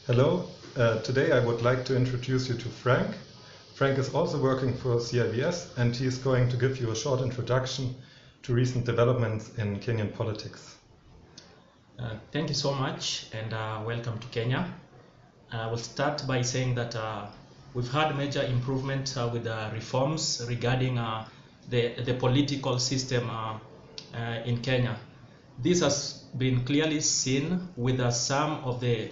Hello, today I would like to introduce you to Frank. Frank is also working for CIBS and he is going to give you a short introduction to recent developments in Kenyan politics. Thank you so much and welcome to Kenya. I will start by saying that we've had major improvement with reforms regarding the political system in Kenya. This has been clearly seen with some of the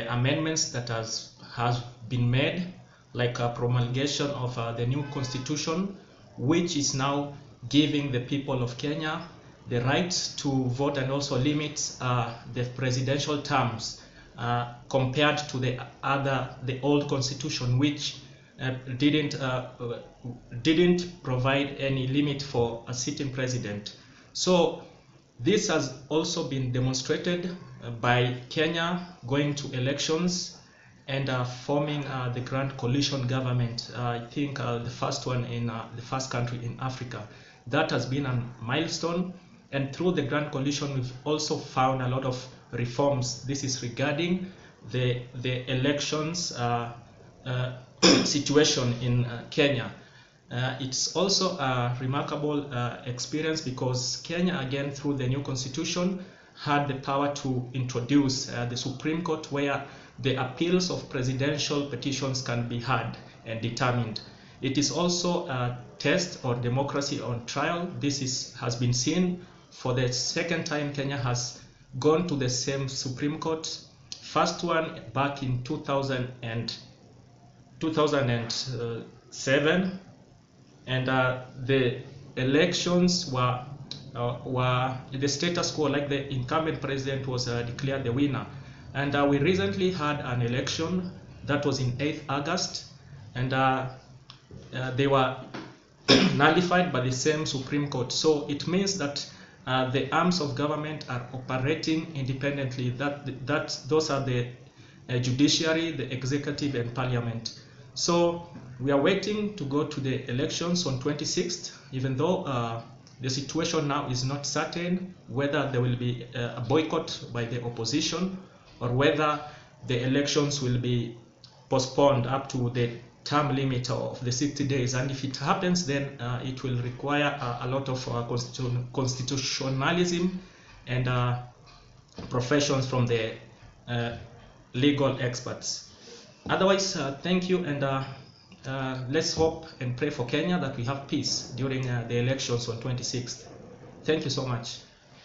amendments that has been made, like a promulgation of the new constitution, which is now giving the people of Kenya the right to vote and also limits the presidential terms compared to the old constitution, which didn't provide any limit for a sitting president. So this has also been demonstrated by Kenya going to elections and forming the Grand Coalition government. I think the first one in the first country in Africa. That has been a milestone, and through the Grand Coalition we've also found a lot of reforms. This is regarding the elections situation in Kenya. It's also a remarkable experience because Kenya, again through the new constitution, had the power to introduce the Supreme Court, where the appeals of presidential petitions can be heard and determined. It is also a test of democracy on trial. This has been seen for the second time. Kenya has gone to the same Supreme Court. First one back in 2007. And the elections were the status quo, like the incumbent president was declared the winner. And we recently had an election that was in 8th August, and they were nullified by the same Supreme Court. So it means that the arms of government are operating independently. Those are the judiciary, the executive, and parliament. So we are waiting to go to the elections on 26th, even though the situation now is not certain whether there will be a boycott by the opposition or whether the elections will be postponed up to the term limit of the 60 days. And if it happens, then it will require a lot of constitutionalism and professions from the legal experts. Otherwise, thank you, and let's hope and pray for Kenya that we have peace during the elections on 26th. Thank you so much.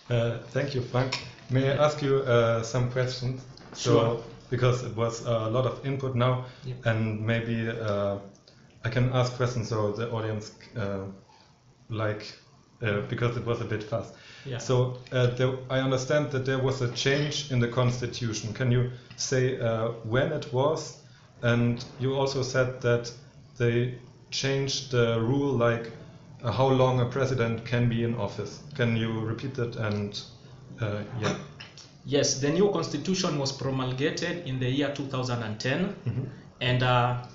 Thank you, Frank. May I ask you some questions? Sure. So, because it was a lot of input now, Yeah. and maybe I can ask questions so the audience because it was a bit fast. Yeah. So I understand that there was a change in the constitution. Can you say when it was? And you also said that they changed the rule, like how long a president can be in office. Can you repeat that? And yeah. Yes, the new constitution was promulgated in the year 2010, and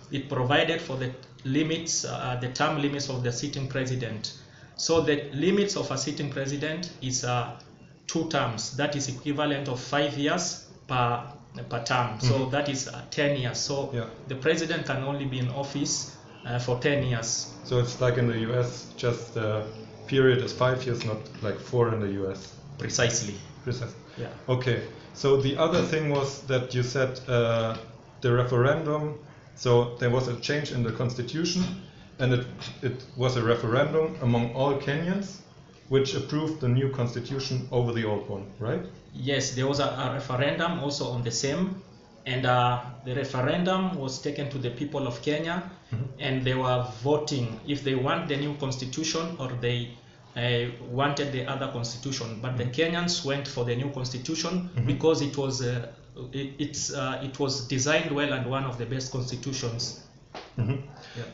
it provided for the limits, the term limits of the sitting president. So the limits of a sitting president is 2 terms. That is equivalent of 5 years per term. So that is 10 years. So Yeah. the president can only be in office for 10 years. So it's like in the US, just the period is 5 years, not like 4 in the US. Precisely. Precisely. Yeah. Okay. So the other thing was that you said the referendum. So there was a change in the constitution, and it was a referendum among all Kenyans, which approved the new constitution over the old one, right? Yes, there was a referendum also on the same, and the referendum was taken to the people of Kenya, and they were voting if they want the new constitution or they wanted the other constitution. But the Kenyans went for the new constitution because it was designed well and one of the best constitutions. Yeah.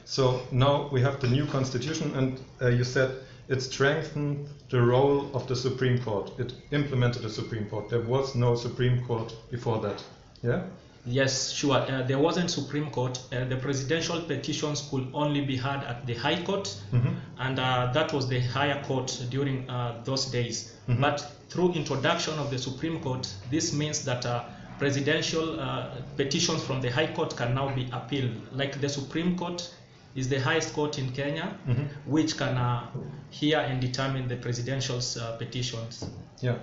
So now we have the new constitution, and you said it strengthened the role of the Supreme Court. It implemented the Supreme Court. There was no Supreme Court before that. Yeah? Yes, sure. There wasn't Supreme Court. The presidential petitions could only be heard at the High Court, and that was the higher court during those days. But through introduction of the Supreme Court, this means that presidential petitions from the High Court can now be appealed. Like the Supreme Court is the highest court in Kenya, which can hear and determine the presidential petitions. Yeah.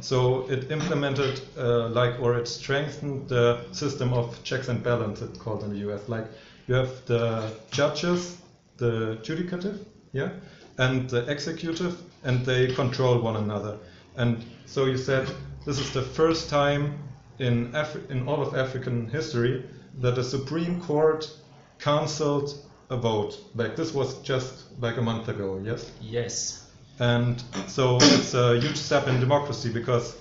So it implemented, or it strengthened the system of checks and balances, it's called in the US. Like you have the judges, the judicative, yeah, and the executive, and they control one another. And so you said this is the first time in all of African history that the Supreme Court cancelled a vote. Like this was just like a month ago, yes? Yes. And so it's a huge step in democracy because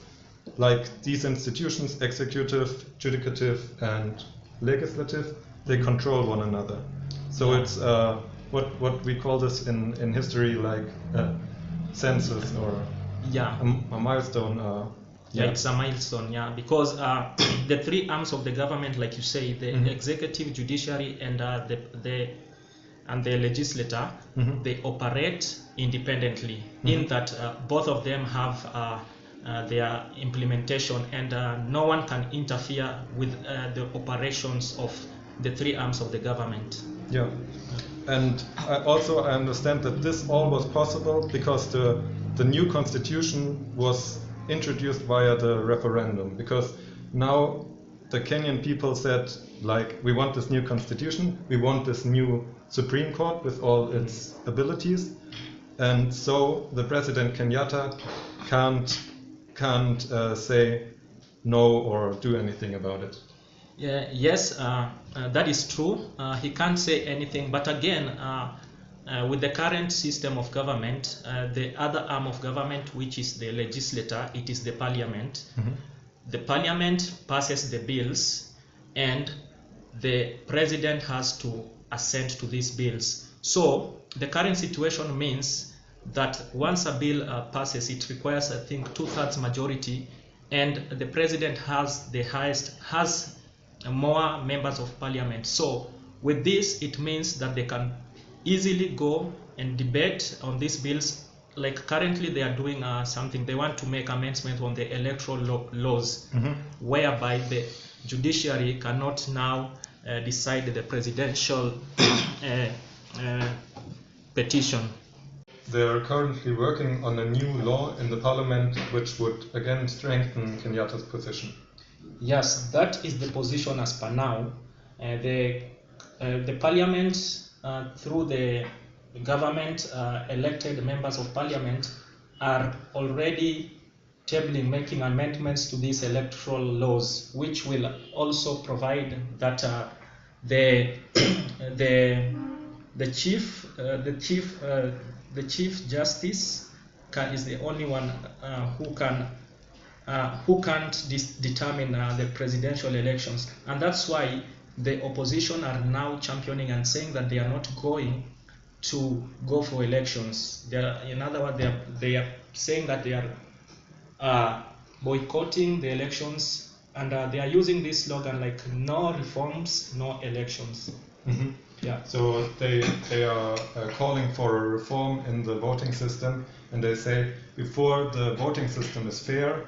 like these institutions, executive, judicative and legislative, they control one another. So it's what we call this in history like census or a milestone. It's a milestone, because the three arms of the government, like you say, the executive, judiciary, and the legislature, they operate independently. In that both of them have their implementation, and no one can interfere with the operations of the three arms of the government. Yeah, and I understand that this all was possible because the new constitution was introduced via the referendum, because now the Kenyan people said, like, we want this new constitution, we want this new Supreme Court with all its abilities, and so the President Kenyatta can't say no or do anything about it. Yes, that is true. He can't say anything, but again, with the current system of government, the other arm of government, which is the legislature, it is the parliament. The parliament passes the bills, and the president has to assent to these bills. So the current situation means that once a bill passes, it requires, I think, 2/3 majority, and the president has more members of parliament. So with this, it means that they can easily go and debate on these bills. Like currently they are doing something, they want to make amendments on the electoral laws, whereby the judiciary cannot now decide the presidential petition. They are currently working on a new law in the parliament which would again strengthen Kenyatta's position. Yes, that is the position as per now. The parliament, through the government elected members of parliament, are already tabling, making amendments to these electoral laws, which will also provide that the chief justice is the only one who can't determine the presidential elections, and that's why the opposition are now championing and saying that they are not going to go for elections. In other words, they are saying that they are boycotting the elections, and they are using this slogan like "No reforms, no elections." Yeah. So they are calling for a reform in the voting system, and they say before the voting system is fair,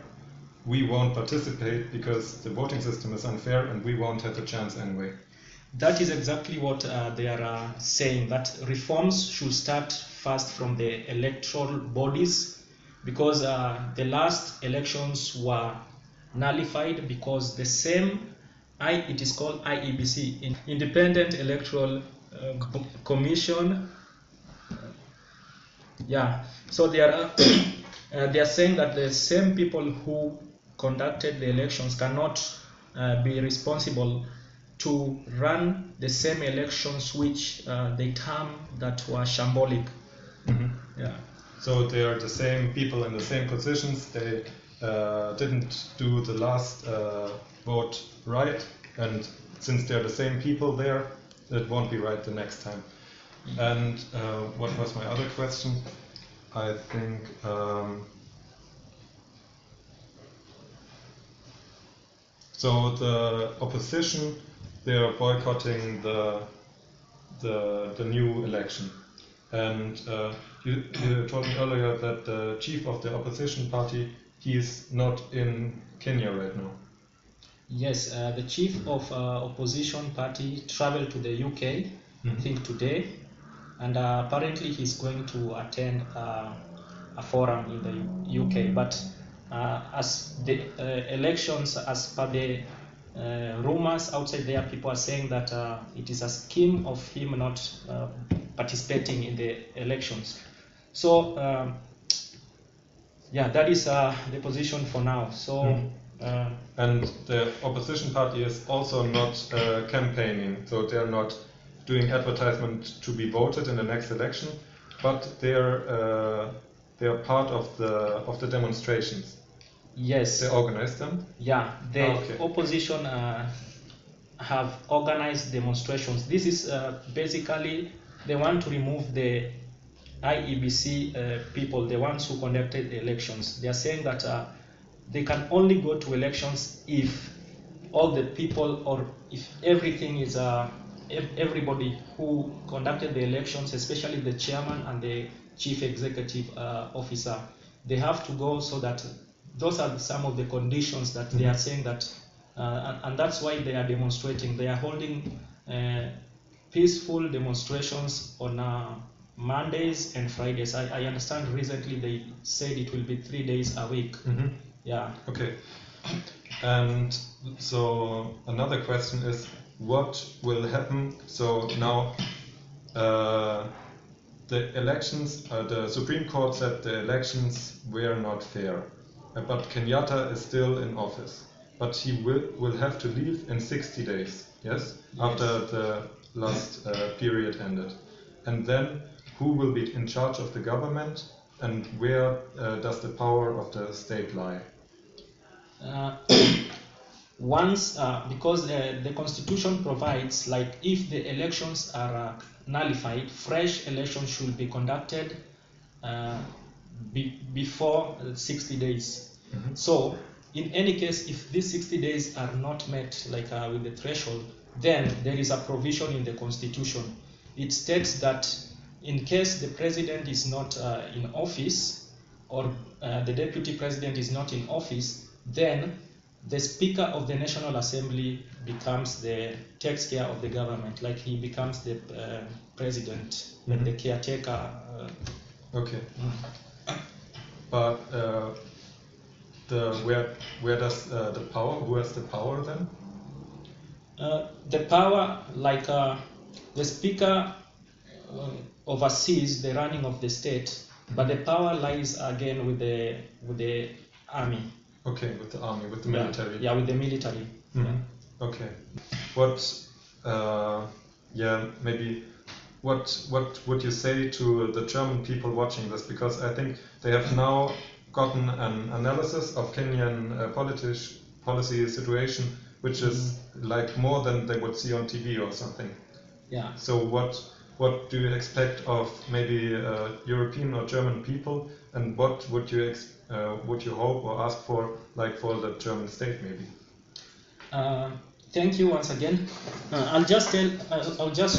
we won't participate because the voting system is unfair and we won't have a chance anyway. That is exactly what they are saying, that reforms should start first from the electoral bodies, because the last elections were nullified because the same, it is called IEBC, Independent Electoral Commission. So they are saying that the same people who conducted the elections cannot be responsible to run the same elections which they term that were shambolic. So they are the same people in the same positions. They didn't do the last vote right, and since they're the same people there, it won't be right the next time. And what was my other question? I think so the opposition, they are boycotting the new election, and you told me earlier that the chief of the opposition party, he is not in Kenya right now. Yes, the chief of opposition party traveled to the UK, I think today, and apparently he's going to attend a forum in the UK. But as the elections, as per the rumors outside there, people are saying that it is a scheme of him not participating in the elections. So yeah, that is the position for now. So. And the opposition party is also not campaigning, so they are not doing advertisement to be voted in the next election, but they are part of the demonstrations. Yes. They organize them? Yeah, the opposition have organized demonstrations. This is basically, they want to remove the IEBC people, the ones who conducted the elections. They are saying that they can only go to elections if all the people, or if everything is, everybody who conducted the elections, especially the chairman and the chief executive officer, they have to go. So that those are some of the conditions that they are saying that, and that's why they are demonstrating. They are holding peaceful demonstrations on Mondays and Fridays. I understand recently they said it will be 3 days a week. Yeah. Okay. And so another question is, what will happen? So now the elections, the Supreme Court said the elections were not fair, but Kenyatta is still in office, but he will have to leave in 60 days, yes? After the last period ended. And then who will be in charge of the government, and where does the power of the state lie? Once, because the constitution provides, like, if the elections are nullified, fresh elections should be conducted before 60 days. So in any case, if these 60 days are not met, like with the threshold, then there is a provision in the constitution. It states that in case the president is not in office, or the deputy president is not in office, then the Speaker of the National Assembly takes care of the government, like he becomes the president, like the caretaker. Okay. But where does the power? Who has the power then? The power, like the Speaker oversees the running of the state, but the power lies again with the army. Okay, with the army, with the military. Yeah, with the military. Okay. Maybe what would you say to the German people watching this? Because I think they have now gotten an analysis of Kenyan policy situation, which is like more than they would see on TV or something. Yeah. So what do you expect of maybe European or German people, and what would you hope or ask for, like for the German state maybe? Thank you once again. I'll just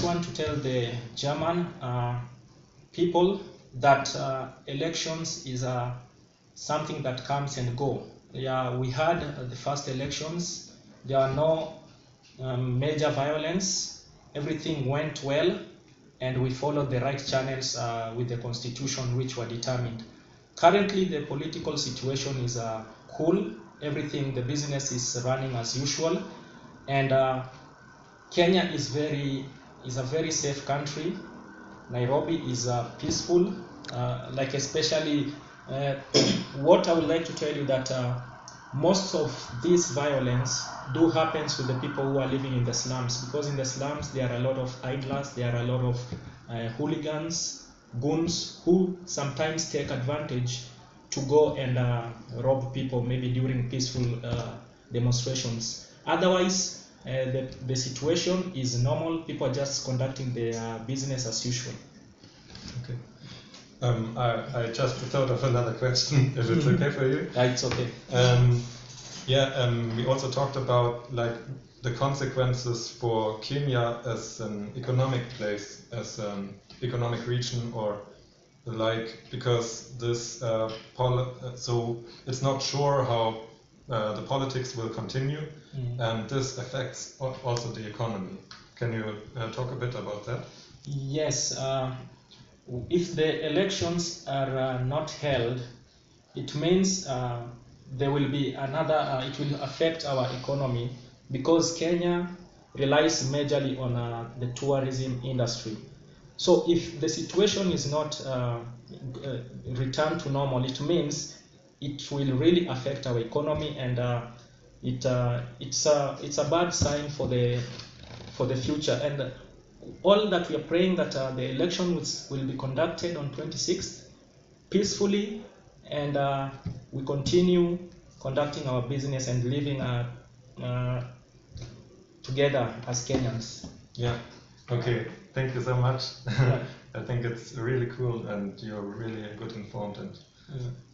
want to tell the German people that elections is something that comes and go. Yeah, we had the first elections. There are no major violence. Everything went well, and we followed the right channels with the constitution which were determined. Currently, the political situation is cool. Everything, the business is running as usual, and Kenya is a very safe country. Nairobi is peaceful. Like especially, what I would like to tell you that most of this violence do happens with the people who are living in the slums, because in the slums there are a lot of idlers, there are a lot of hooligans, goons who sometimes take advantage to go and rob people, maybe during peaceful demonstrations. Otherwise, the situation is normal. People are just conducting their business as usual. Okay. I just thought of another question, if it's okay for you. It's okay. We also talked about like the consequences for Kenya as an economic place, as an economic region, or like, because this so it's not sure how the politics will continue, and this affects also the economy. Can you talk a bit about that? Yes. If the elections are not held, it means there will be another. It will affect our economy because Kenya relies majorly on the tourism industry. So if the situation is not returned to normal, it means it will really affect our economy, and it's a bad sign for the future. And all that we are praying that the election will be conducted on 26th peacefully, and we continue conducting our business and living together as Kenyans. Yeah. Okay. Thank you so much. Yeah. I think it's really cool, and you're really good informed. And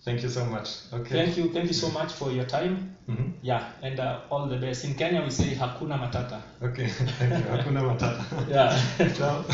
thank you so much. Okay. Thank you so much for your time. Yeah, and all the best. In Kenya we say hakuna matata. Okay. Thank you. Hakuna matata. Yeah. Ciao.